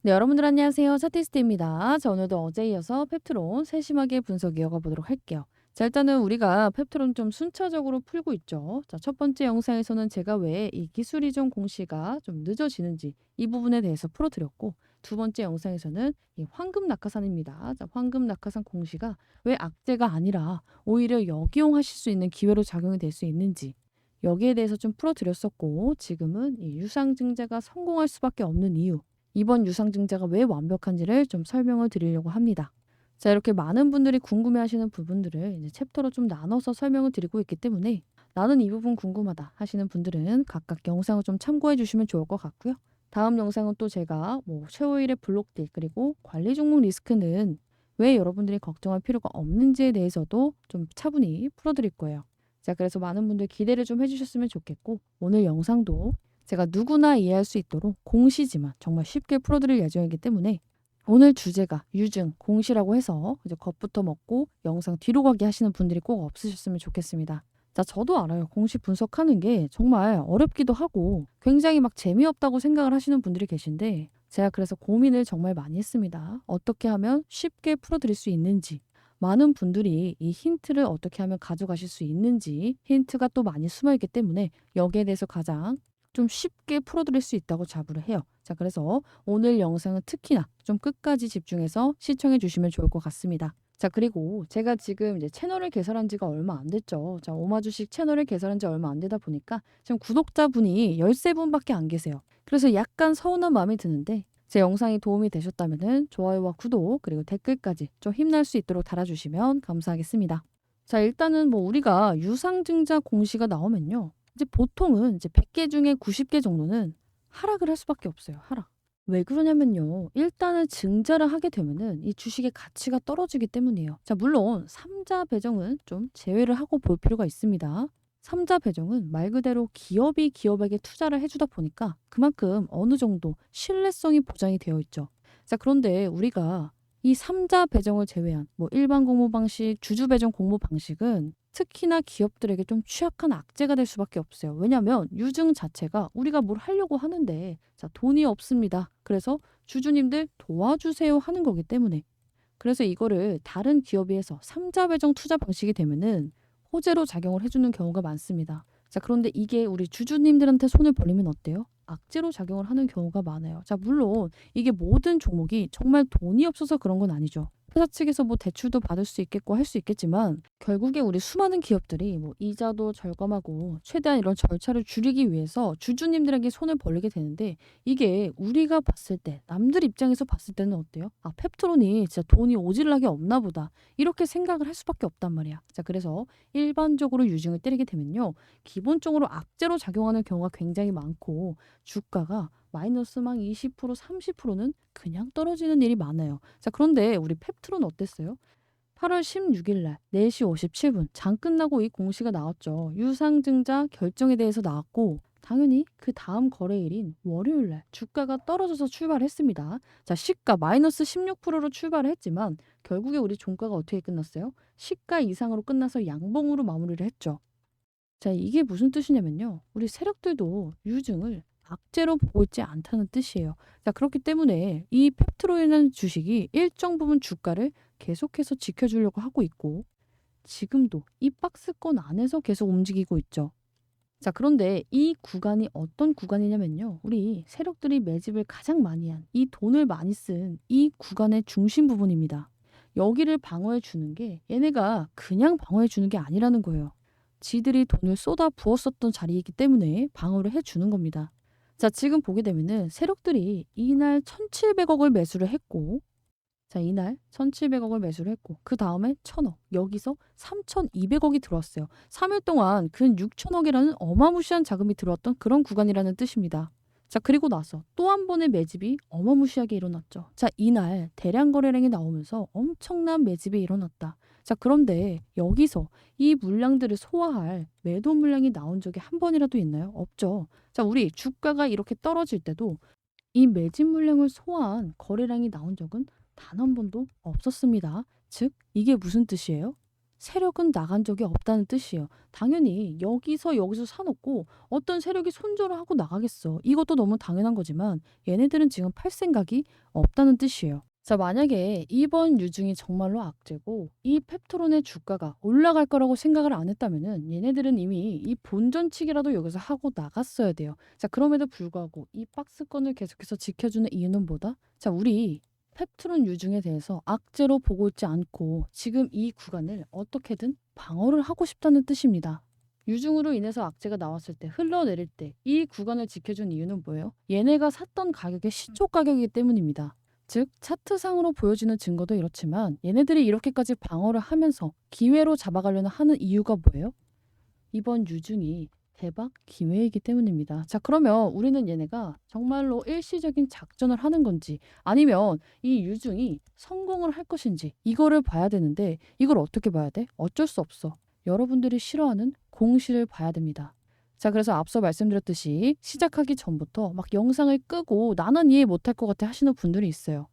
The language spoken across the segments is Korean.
네, 여러분들 안녕하세요. 차티스트입니다. 자, 오늘도 어제 이어서 펩트론 세심하게 분석 이어가 보도록 할게요. 자, 일단은 우리가 펩트론 좀 순차적으로 풀고 있죠. 자, 첫 번째 영상에서는 제가 왜 이 기술 이전 공시가 좀 늦어지는지 이 부분에 대해서 풀어드렸고, 두 번째 영상에서는 이 황금 낙하산입니다. 자, 황금 낙하산 공시가 왜 악재가 아니라 오히려 역이용하실 수 있는 기회로 작용이 될 수 있는지 여기에 대해서 좀 풀어드렸었고, 지금은 이 유상증자가 성공할 수밖에 없는 이유, 이번 유상증자가 왜 완벽한지를 좀 설명을 드리려고 합니다. 자, 이렇게 많은 분들이 궁금해하시는 부분들을 이제 챕터로 좀 나눠서 설명을 드리고 있기 때문에 나는 이 부분 궁금하다 하시는 분들은 각각 영상을 좀 참고해 주시면 좋을 것 같고요. 다음 영상은 또 제가 뭐 최후일의 블록딜 그리고 관리 종목 리스크는 왜 여러분들이 걱정할 필요가 없는지에 대해서도 좀 차분히 풀어드릴 거예요. 자, 그래서 많은 분들 기대를 좀 해주셨으면 좋겠고, 오늘 영상도 제가 누구나 이해할 수 있도록 공시지만 정말 쉽게 풀어드릴 예정이기 때문에 오늘 주제가 유증, 공시라고 해서 이제 겁부터 먹고 영상 뒤로 가기 하시는 분들이 꼭 없으셨으면 좋겠습니다. 자, 저도 알아요. 공시 분석하는 게 정말 어렵기도 하고 굉장히 막 재미없다고 생각을 하시는 분들이 계신데, 제가 그래서 고민을 정말 많이 했습니다. 어떻게 하면 쉽게 풀어드릴 수 있는지, 많은 분들이 이 힌트를 어떻게 하면 가져가실 수 있는지 힌트가 또 많이 숨어 있기 때문에 여기에 대해서 가장 좀 쉽게 풀어드릴 수 있다고 자부를 해요. 자, 그래서 오늘 영상은 특히나 좀 끝까지 집중해서 시청해 주시면 좋을 것 같습니다. 자, 그리고 제가 지금 이제 채널을 개설한 지가 얼마 안 됐죠. 자, 오마주식 채널을 개설한 지 얼마 안 되다 보니까 지금 구독자분이 13분밖에 안 계세요. 그래서 약간 서운한 마음이 드는데, 제 영상이 도움이 되셨다면 좋아요와 구독 그리고 댓글까지 좀 힘날 수 있도록 달아주시면 감사하겠습니다. 자, 일단은 뭐 우리가 유상증자 공시가 나오면요, 이제 보통은 이제 100개 중에 90개 정도는 하락을 할 수밖에 없어요. 하락. 왜 그러냐면요, 일단은 증자를 하게 되면은 이 주식의 가치가 떨어지기 때문이에요. 자, 물론 삼자 배정은 좀 제외를 하고 볼 필요가 있습니다. 삼자 배정은 말 그대로 기업이 기업에게 투자를 해주다 보니까 그만큼 어느 정도 신뢰성이 보장이 되어 있죠. 자, 그런데 우리가 이 삼자 배정을 제외한 뭐 일반 공모 방식, 주주 배정 공모 방식은 특히나 기업들에게 좀 취약한 악재가 될 수밖에 없어요. 왜냐하면 유증 자체가 우리가 뭘 하려고 하는데 자, 돈이 없습니다. 그래서 주주님들 도와주세요 하는 거기 때문에, 그래서 이거를 다른 기업에 서 삼자 배정 투자 방식이 되면은 호재로 작용을 해주는 경우가 많습니다. 자, 그런데 이게 우리 주주님들한테 손을 벌리면 어때요? 악재로 작용을 하는 경우가 많아요. 자, 물론 이게 모든 종목이 정말 돈이 없어서 그런 건 아니죠. 회사 측에서 뭐 대출도 받을 수 있겠고 할 수 있겠지만 결국에 우리 수많은 기업들이 뭐 이자도 절감하고 최대한 이런 절차를 줄이기 위해서 주주님들에게 손을 벌리게 되는데, 이게 우리가 봤을 때 남들 입장에서 봤을 때는 어때요? 아, 펩트론이 진짜 돈이 오질나게 없나 보다 이렇게 생각을 할 수밖에 없단 말이야. 자, 그래서 일반적으로 유증을 때리게 되면요, 기본적으로 악재로 작용하는 경우가 굉장히 많고 주가가 마이너스 막 20% 30%는 그냥 떨어지는 일이 많아요. 자, 그런데 우리 펩트론 어땠어요? 8월 16일 날 4시 57분 장 끝나고 이 공시가 나왔죠. 유상증자 결정에 대해서 나왔고, 당연히 그 다음 거래일인 월요일 날 주가가 떨어져서 출발했습니다. 자, 시가 마이너스 16%로 출발을 했지만 결국에 우리 종가가 어떻게 끝났어요? 시가 이상으로 끝나서 양봉으로 마무리를 했죠. 자, 이게 무슨 뜻이냐면요, 우리 세력들도 유증을 악재로 보고 있지 않다는 뜻이에요. 자, 그렇기 때문에 이 펩트로이라는 주식이 일정 부분 주가를 계속해서 지켜주려고 하고 있고, 지금도 이 박스권 안에서 계속 움직이고 있죠. 자, 그런데 이 구간이 어떤 구간이냐면요, 우리 세력들이 매집을 가장 많이 한 이 돈을 많이 쓴 이 구간의 중심 부분입니다. 여기를 방어해 주는 게 얘네가 그냥 방어해 주는 게 아니라는 거예요. 지들이 돈을 쏟아 부었었던 자리이기 때문에 방어를 해 주는 겁니다. 자, 지금 보게 되면은 세력들이 이날 1,700억을 매수를 했고, 자, 이날 1,700억을 매수를 했고 그다음에 1,000억, 여기서 3,200억이 들어왔어요. 3일 동안 근 6,000억이라는 어마무시한 자금이 들어왔던 그런 구간이라는 뜻입니다. 자, 그리고 나서 또 한 번의 매집이 어마무시하게 일어났죠. 자, 이날 대량 거래량이 나오면서 엄청난 매집이 일어났다. 자, 그런데 여기서 이 물량들을 소화할 매도 물량이 나온 적이 한 번이라도 있나요? 없죠. 자, 우리 주가가 이렇게 떨어질 때도 이 매집 물량을 소화한 거래량이 나온 적은 단 한 번도 없었습니다. 즉, 이게 무슨 뜻이에요? 세력은 나간 적이 없다는 뜻이에요. 당연히 여기서 사놓고 어떤 세력이 손절을 하고 나가겠어. 이것도 너무 당연한 거지만 얘네들은 지금 팔 생각이 없다는 뜻이에요. 자, 만약에 이번 유중이 정말로 악재고 이 펩토론의 주가가 올라갈 거라고 생각을 안 했다면은 얘네들은 이미 이 본전치기라도 여기서 하고 나갔어야 돼요. 자, 그럼에도 불구하고 이 박스권을 계속해서 지켜주는 이유는 뭐다? 자, 우리 펩토론 유중에 대해서 악재로 보고 있지 않고 지금 이 구간을 어떻게든 방어를 하고 싶다는 뜻입니다. 유중으로 인해서 악재가 나왔을 때 흘러내릴 때 이 구간을 지켜준 이유는 뭐예요? 얘네가 샀던 가격의 시초 가격이기 때문입니다. 즉 차트상으로 보여지는 증거도 이렇지만 얘네들이 이렇게까지 방어를 하면서 기회로 잡아가려는 하는 이유가 뭐예요? 이번 유중이 대박 기회이기 때문입니다. 자, 그러면 우리는 얘네가 정말로 일시적인 작전을 하는 건지 아니면 이 유중이 성공을 할 것인지 이거를 봐야 되는데 이걸 어떻게 봐야 돼? 어쩔 수 없어. 여러분들이 싫어하는 공시를 봐야 됩니다. 자, 그래서 앞서 말씀드렸듯이 시작하기 전부터 막 영상을 끄고 나는 이해 못할 것 같아 하시는 분들이 있어요.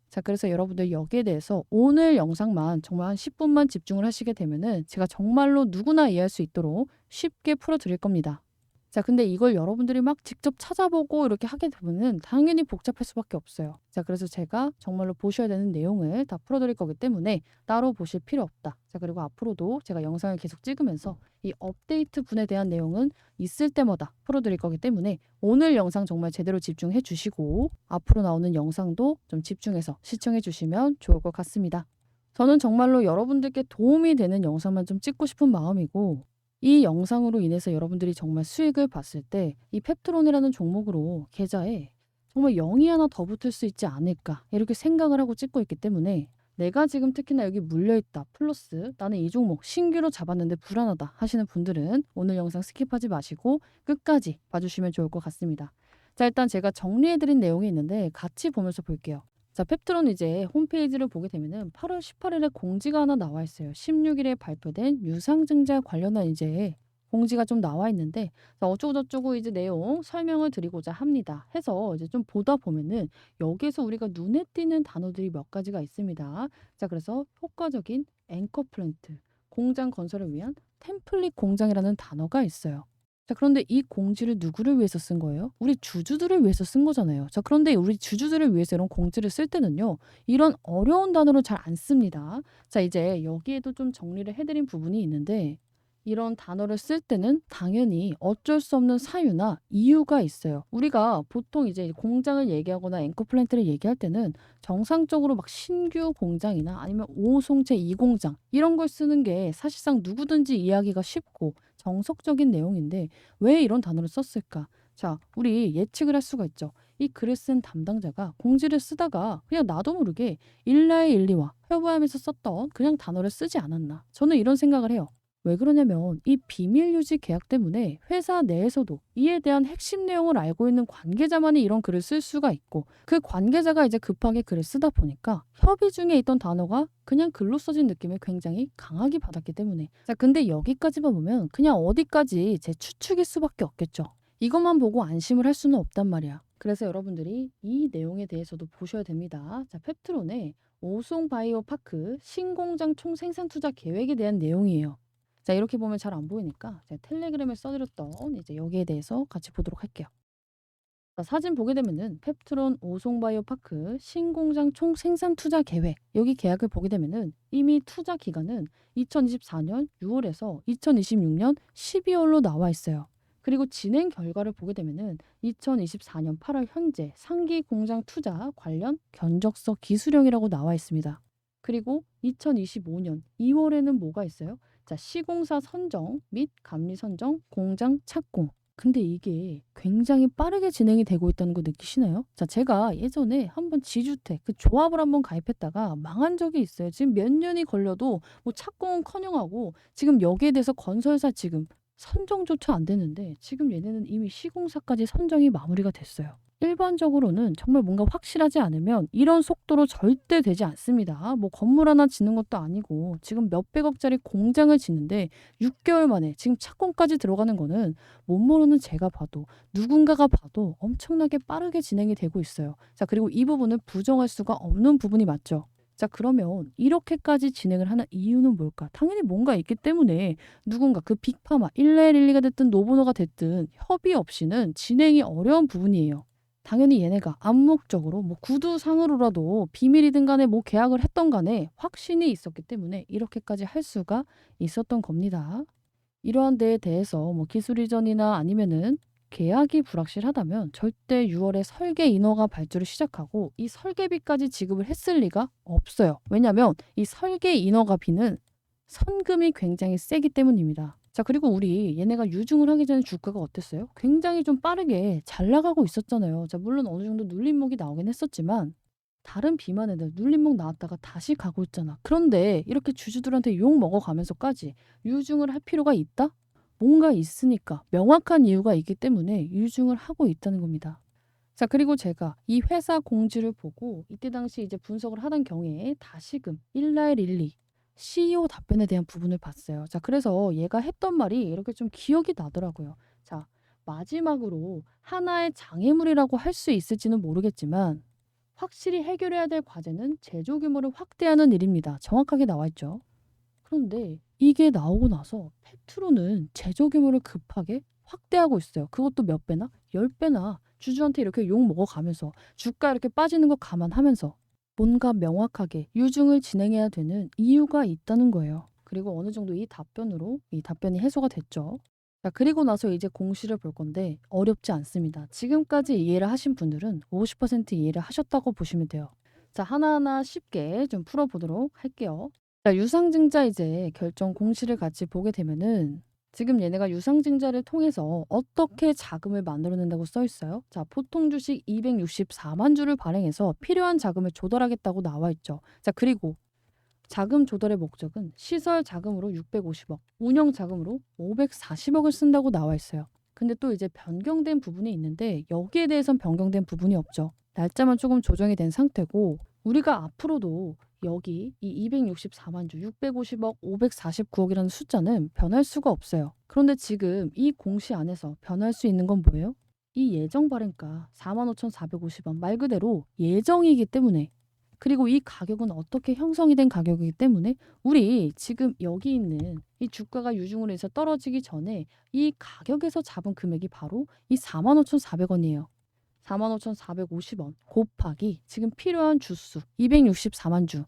자, 그래서 여러분들 여기에 대해서 오늘 영상만 정말 한 10분만 집중을 하시게 되면은 제가 정말로 누구나 이해할 수 있도록 쉽게 풀어드릴 겁니다. 자, 근데 이걸 여러분들이 막 직접 찾아보고 이렇게 하게 되면은 당연히 복잡할 수밖에 없어요. 자, 그래서 제가 정말로 보셔야 되는 내용을 다 풀어드릴 거기 때문에 따로 보실 필요 없다. 자, 그리고 앞으로도 제가 영상을 계속 찍으면서 이 업데이트 분에 대한 내용은 있을 때마다 풀어드릴 거기 때문에 오늘 영상 정말 제대로 집중해 주시고 앞으로 나오는 영상도 좀 집중해서 시청해 주시면 좋을 것 같습니다. 저는 정말로 여러분들께 도움이 되는 영상만 좀 찍고 싶은 마음이고 이 영상으로 인해서 여러분들이 정말 수익을 봤을 때 이 펩트론이라는 종목으로 계좌에 정말 0이 하나 더 붙을 수 있지 않을까 이렇게 생각을 하고 찍고 있기 때문에 내가 지금 특히나 여기 물려있다 플러스 나는 이 종목 신규로 잡았는데 불안하다 하시는 분들은 오늘 영상 스킵하지 마시고 끝까지 봐주시면 좋을 것 같습니다. 자, 일단 제가 정리해드린 내용이 있는데 같이 보면서 볼게요. 자, 펩트론 이제 홈페이지를 보게 되면은 8월 18일에 공지가 하나 나와 있어요. 16일에 발표된 유상증자 관련한 이제 공지가 좀 나와 있는데 자, 어쩌고저쩌고 이제 내용 설명을 드리고자 합니다. 해서 이제 좀 보다 보면은 여기에서 우리가 눈에 띄는 단어들이 몇 가지가 있습니다. 자, 그래서 효과적인 앵커 플랜트, 공장 건설을 위한 템플릿 공장이라는 단어가 있어요. 자, 그런데 이 공지를 누구를 위해서 쓴 거예요? 우리 주주들을 위해서 쓴 거잖아요. 자, 그런데 우리 주주들을 위해서 이런 공지를 쓸 때는요. 이런 어려운 단어를 잘 안 씁니다. 자, 이제 여기에도 좀 정리를 해드린 부분이 있는데 이런 단어를 쓸 때는 당연히 어쩔 수 없는 사유나 이유가 있어요. 우리가 보통 이제 공장을 얘기하거나 앵커 플랜트를 얘기할 때는 정상적으로 막 신규 공장이나 아니면 5호송 제2공장 이런 걸 쓰는 게 사실상 누구든지 이해하기가 쉽고 정석적인 내용인데 왜 이런 단어를 썼을까? 자, 우리 예측을 할 수가 있죠. 이 글을 쓴 담당자가 공지를 쓰다가 그냥 나도 모르게 일라의 일리와 회부하면서 썼던 그냥 단어를 쓰지 않았나. 저는 이런 생각을 해요. 왜 그러냐면 이 비밀 유지 계약 때문에 회사 내에서도 이에 대한 핵심 내용을 알고 있는 관계자만이 이런 글을 쓸 수가 있고 그 관계자가 이제 급하게 글을 쓰다 보니까 협의 중에 있던 단어가 그냥 글로 써진 느낌을 굉장히 강하게 받았기 때문에 자, 근데 여기까지만 보면 그냥 어디까지 제 추측일 수밖에 없겠죠. 이것만 보고 안심을 할 수는 없단 말이야. 그래서 여러분들이 이 내용에 대해서도 보셔야 됩니다. 자, 펩트론의 오송 바이오 파크 신공장 총생산 투자 계획에 대한 내용이에요. 자, 이렇게 보면 잘 안 보이니까 제가 텔레그램에 써드렸던 이제 여기에 대해서 같이 보도록 할게요. 자, 사진 보게 되면은 펩트론 오송바이오 파크 신공장 총생산 투자 계획 여기 계약을 보게 되면은 이미 투자 기간은 2024년 6월에서 2026년 12월로 나와 있어요. 그리고 진행 결과를 보게 되면은 2024년 8월 현재 상기 공장 투자 관련 견적서 기술형이라고 나와 있습니다. 그리고 2025년 2월에는 뭐가 있어요? 자, 시공사 선정 및 감리 선정, 공장 착공. 근데 이게 굉장히 빠르게 진행이 되고 있다는 거 느끼시나요? 자, 제가 예전에 한번 지주택 그 조합을 한번 가입했다가 망한 적이 있어요. 지금 몇 년이 걸려도 뭐 착공은커녕하고 지금 여기에 대해서 건설사 지금 선정조차 안 됐는데 지금 얘네는 이미 시공사까지 선정이 마무리가 됐어요. 일반적으로는 정말 뭔가 확실하지 않으면 이런 속도로 절대 되지 않습니다. 뭐 건물 하나 짓는 것도 아니고 지금 몇백억짜리 공장을 짓는데 6개월 만에 지금 착공까지 들어가는 거는 못 모르는 제가 봐도 누군가가 봐도 엄청나게 빠르게 진행이 되고 있어요. 자, 그리고 이 부분을 부정할 수가 없는 부분이 맞죠. 자, 그러면 이렇게까지 진행을 하는 이유는 뭘까? 당연히 뭔가 있기 때문에 누군가 그 빅파마 111가 됐든 노보노가 됐든 협의 없이는 진행이 어려운 부분이에요. 당연히 얘네가 암묵적으로 뭐 구두상으로라도 비밀이든 간에 뭐 계약을 했던 간에 확신이 있었기 때문에 이렇게까지 할 수가 있었던 겁니다. 이러한 데에 대해서 뭐 기술 이전이나 아니면은 계약이 불확실하다면 절대 6월에 설계 인허가 발주를 시작하고 이 설계비까지 지급을 했을 리가 없어요. 왜냐하면 이 설계 인허가비는 선금이 굉장히 세기 때문입니다. 자, 그리고 우리 얘네가 유증을 하기 전에 주가가 어땠어요? 굉장히 좀 빠르게 잘 나가고 있었잖아요. 자, 물론 어느 정도 눌림목이 나오긴 했었지만 다른 비만 애들 눌림목 나왔다가 다시 가고 있잖아. 그런데 이렇게 주주들한테 욕 먹어가면서까지 유증을 할 필요가 있다? 뭔가 있으니까 명확한 이유가 있기 때문에 유증을 하고 있다는 겁니다. 자, 그리고 제가 이 회사 공지를 보고 이때 당시 이제 분석을 하던 경우에 다시금 1날1리 CEO 답변에 대한 부분을 봤어요. 자, 그래서 얘가 했던 말이 이렇게 좀 기억이 나더라고요. 자, 마지막으로 하나의 장애물이라고 할 수 있을지는 모르겠지만 확실히 해결해야 될 과제는 제조 규모를 확대하는 일입니다. 정확하게 나와 있죠. 그런데 이게 나오고 나서 페트로는 제조 규모를 급하게 확대하고 있어요. 그것도 몇 배나? 10배나 주주한테 이렇게 욕 먹어가면서 주가 이렇게 빠지는 거 감안하면서 뭔가 명확하게 유증을 진행해야 되는 이유가 있다는 거예요. 그리고 어느 정도 이 답변으로 이 답변이 해소가 됐죠. 자, 그리고 나서 이제 공시를 볼 건데 어렵지 않습니다. 지금까지 이해를 하신 분들은 50% 이해를 하셨다고 보시면 돼요. 자, 하나하나 쉽게 좀 풀어보도록 할게요. 자, 유상증자 이제 결정 공시를 같이 보게 되면은 지금 얘네가 유상증자를 통해서 어떻게 자금을 만들어낸다고 써 있어요? 자, 보통 주식 264만 주를 발행해서 필요한 자금을 조달하겠다고 나와 있죠. 자, 그리고 자금 조달의 목적은 시설 자금으로 650억, 운영 자금으로 540억을 쓴다고 나와 있어요. 근데 또 이제 변경된 부분이 있는데 여기에 대해선 변경된 부분이 없죠. 날짜만 조금 조정이 된 상태고 우리가 앞으로도 여기 이 264만 주, 650억, 549억이라는 숫자는 변할 수가 없어요. 그런데 지금 이 공시 안에서 변할 수 있는 건 뭐예요? 이 예정 발행가 45,450원 말 그대로 예정이기 때문에 그리고 이 가격은 어떻게 형성이 된 가격이기 때문에 우리 지금 여기 있는 이 주가가 유증으로 해서 떨어지기 전에 이 가격에서 잡은 금액이 바로 이 45,400원이에요. 45,450원 곱하기 지금 필요한 주수 264만 주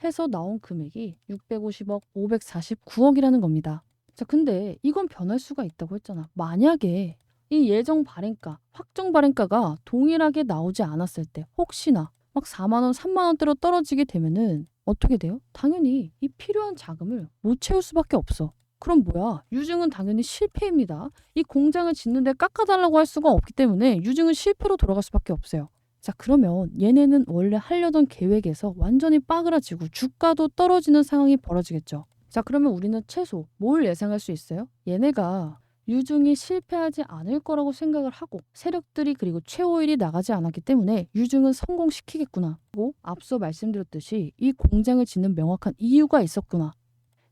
해서 나온 금액이 650억, 549억이라는 겁니다. 자, 근데 이건 변할 수가 있다고 했잖아. 만약에 이 예정 발행가, 확정 발행가가 동일하게 나오지 않았을 때 혹시나 막 4만 원, 3만 원대로 떨어지게 되면은 어떻게 돼요? 당연히 이 필요한 자금을 못 채울 수밖에 없어. 그럼 뭐야? 유증은 당연히 실패입니다. 이 공장을 짓는데 깎아달라고 할 수가 없기 때문에 유증은 실패로 돌아갈 수밖에 없어요. 자, 그러면 얘네는 원래 하려던 계획에서 완전히 빠그라지고 주가도 떨어지는 상황이 벌어지겠죠. 자, 그러면 우리는 최소 뭘 예상할 수 있어요? 얘네가 유증이 실패하지 않을 거라고 생각을 하고 세력들이 그리고 최호일이 나가지 않았기 때문에 유증은 성공시키겠구나. 그리고 앞서 말씀드렸듯이 이 공장을 짓는 명확한 이유가 있었구나.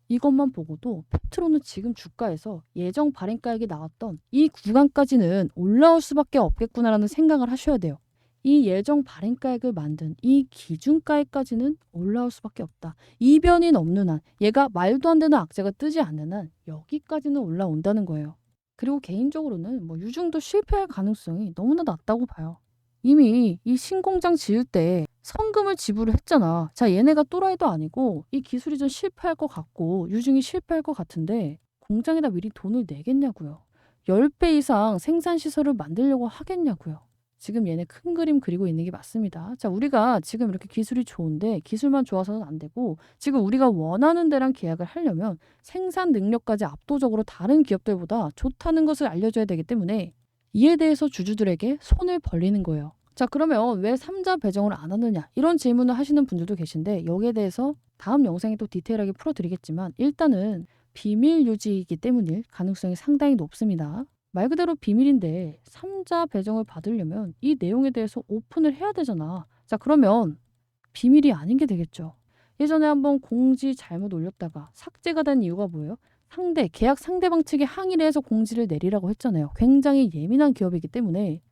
이것만 보고도 페트로는 지금 주가에서 예정 발행가액이 나왔던 이 구간까지는 올라올 수밖에 없겠구나라는 생각을 하셔야 돼요. 이 예정 발행가액을 만든 이 기준가액까지는 올라올 수밖에 없다. 이변이 없는 한, 얘가 말도 안 되는 악재가 뜨지 않는 한 여기까지는 올라온다는 거예요. 그리고 개인적으로는 뭐 유증도 실패할 가능성이 너무나 낮다고 봐요. 이미 이 신공장 지을 때 성금을 지불을 했잖아. 자, 얘네가 또라이도 아니고 이 기술 이전 실패할 것 같고 유증이 실패할 것 같은데 공장에다 미리 돈을 내겠냐고요. 10배 이상 생산 시설을 만들려고 하겠냐고요. 지금 얘네 큰 그림 그리고 있는 게 맞습니다. 자, 우리가 지금 이렇게 기술이 좋은데 기술만 좋아서는 안 되고 지금 우리가 원하는 데랑 계약을 하려면 생산 능력까지 압도적으로 다른 기업들보다 좋다는 것을 알려줘야 되기 때문에 이에 대해서 주주들에게 손을 벌리는 거예요. 자, 그러면 왜 3자 배정을 안 하느냐 이런 질문을 하시는 분들도 계신데 여기에 대해서 다음 영상에 또 디테일하게 풀어드리겠지만 일단은 비밀 유지이기 때문일 가능성이 상당히 높습니다. 말 그대로 비밀인데 3자 배정을 받으려면 이 내용에 대해서 오픈을 해야 되잖아. 자, 그러면 비밀이 아닌 게 되겠죠. 예전에 한번 공지 잘못 올렸다가 삭제가 된 이유가 뭐예요? 계약 상대방 측에 항의를 해서 공지를 내리라고 했잖아요. 굉장히 예민한 기업이기 때문에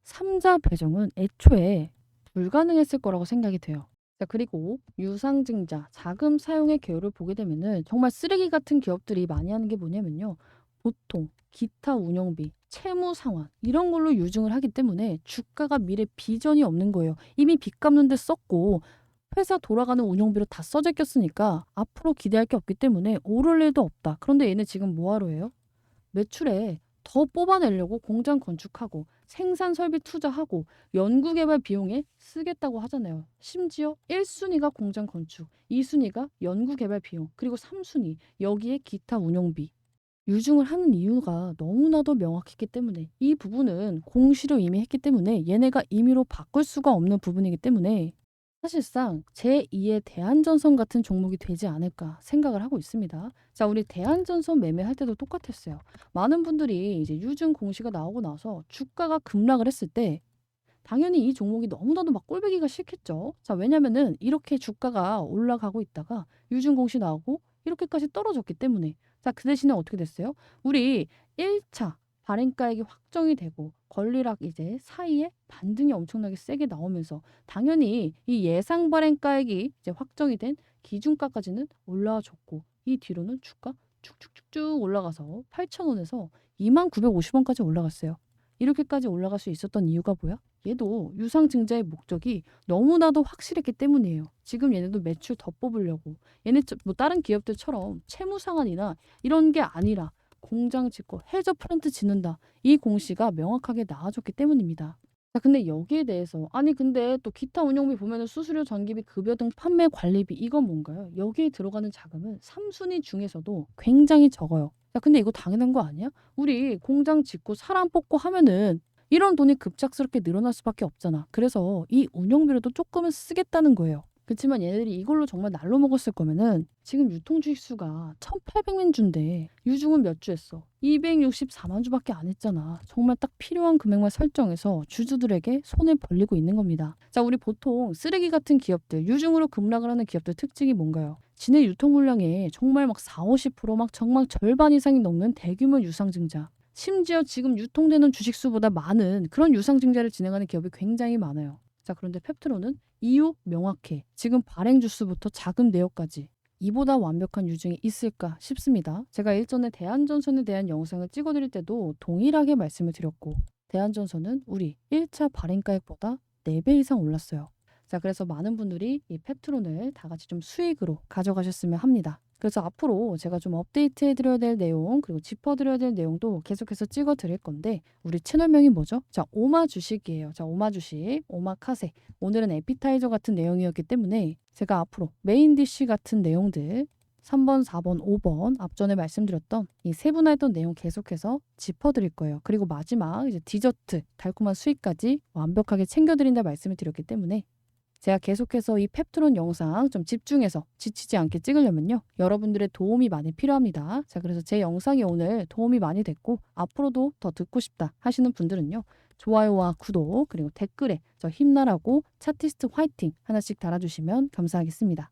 3자 배정은 애초에 불가능했을 거라고 생각이 돼요. 자, 그리고 유상증자, 자금 사용의 개요를 보게 되면은 정말 쓰레기 같은 기업들이 많이 하는 게 뭐냐면요. 보통 기타 운영비, 채무 상환 이런 걸로 유증을 하기 때문에 주가가 미래 비전이 없는 거예요. 이미 빚 갚는 데 썼고 회사 돌아가는 운영비로 다 써져 꼈으니까 앞으로 기대할 게 없기 때문에 오를 일도 없다. 그런데 얘는 지금 뭐하러 해요? 매출에 더 뽑아내려고 공장 건축하고 생산 설비 투자하고 연구개발 비용에 쓰겠다고 하잖아요. 심지어 1순위가 공장 건축, 2순위가 연구개발 비용, 그리고 3순위 여기에 기타 운영비. 유증을 하는 이유가 너무나도 명확했기 때문에 이 부분은 공시로 이미 했기 때문에 얘네가 임의로 바꿀 수가 없는 부분이기 때문에 사실상 제2의 대한전선 같은 종목이 되지 않을까 생각을 하고 있습니다. 자, 우리 대한전선 매매할 때도 똑같았어요. 많은 분들이 이제 유증 공시가 나오고 나서 주가가 급락을 했을 때 당연히 이 종목이 너무나도 막 꼴보기가 싫겠죠. 자, 왜냐면은 이렇게 주가가 올라가고 있다가 유증 공시 나오고 이렇게까지 떨어졌기 때문에 자, 그 대신에 어떻게 됐어요? 우리 1차 발행가액이 확정이 되고 권리락 이제 사이에 반등이 엄청나게 세게 나오면서 당연히 이 예상 발행가액이 이제 확정이 된 기준가까지는 올라와 줬고 이 뒤로는 주가 쭉쭉쭉쭉 올라가서 8,000원에서 2950원까지 올라갔어요. 이렇게까지 올라갈 수 있었던 이유가 뭐야? 얘도 유상증자의 목적이 너무나도 확실했기 때문이에요. 지금 얘네도 매출 더 뽑으려고 얘네 뭐 다른 기업들처럼 채무 상환이나 이런 게 아니라 공장 짓고 해저 플랜트 짓는다. 이 공시가 명확하게 나와줬기 때문입니다. 자, 근데 여기에 대해서 아니 근데 또 기타 운영비 보면은 수수료, 전기비, 급여 등 판매 관리비 이건 뭔가요? 여기에 들어가는 자금은 3순위 중에서도 굉장히 적어요. 자, 근데 이거 당연한 거 아니야? 우리 공장 짓고 사람 뽑고 하면은 이런 돈이 급작스럽게 늘어날 수밖에 없잖아. 그래서 이 운영비로도 조금은 쓰겠다는 거예요. 그렇지만 얘네들이 이걸로 정말 날로 먹었을 거면은 지금 유통 주식 수가 1,800만 주인데 유중은 몇 주 했어? 264만 주밖에 안 했잖아. 정말 딱 필요한 금액만 설정해서 주주들에게 손을 벌리고 있는 겁니다. 자, 우리 보통 쓰레기 같은 기업들, 유중으로 급락을 하는 기업들 특징이 뭔가요? 지네 유통 물량의 정말 막 4, 50%막 정말 절반 이상이 넘는 대규모 유상증자. 심지어 지금 유통되는 주식수보다 많은 그런 유상증자를 진행하는 기업이 굉장히 많아요. 자, 그런데 펩트로는 이유 명확해. 지금 발행 주수부터 자금 내역까지 이보다 완벽한 유증이 있을까 싶습니다. 제가 일전에 대한전선에 대한 영상을 찍어드릴 때도 동일하게 말씀을 드렸고 대한전선은 우리 1차 발행가액보다 4배 이상 올랐어요. 자, 그래서 많은 분들이 이 펩트론을 다 같이 좀 수익으로 가져가셨으면 합니다. 그래서 앞으로 제가 좀 업데이트 해드려야 될 내용 그리고 짚어드려야 될 내용도 계속해서 찍어드릴 건데 우리 채널명이 뭐죠? 자, 오마 주식이에요. 자, 오마 주식, 오마카세. 오늘은 에피타이저 같은 내용이었기 때문에 제가 앞으로 메인 디쉬 같은 내용들 3번, 4번, 5번 앞전에 말씀드렸던 이 세분화했던 내용 계속해서 짚어드릴 거예요. 그리고 마지막 이제 디저트, 달콤한 수익까지 완벽하게 챙겨드린다 말씀을 드렸기 때문에 제가 계속해서 이 펩트론 영상 좀 집중해서 지치지 않게 찍으려면요. 여러분들의 도움이 많이 필요합니다. 자, 그래서 제 영상이 오늘 도움이 많이 됐고 앞으로도 더 듣고 싶다 하시는 분들은요. 좋아요와 구독 그리고 댓글에 저 힘나라고 차티스트 화이팅 하나씩 달아주시면 감사하겠습니다.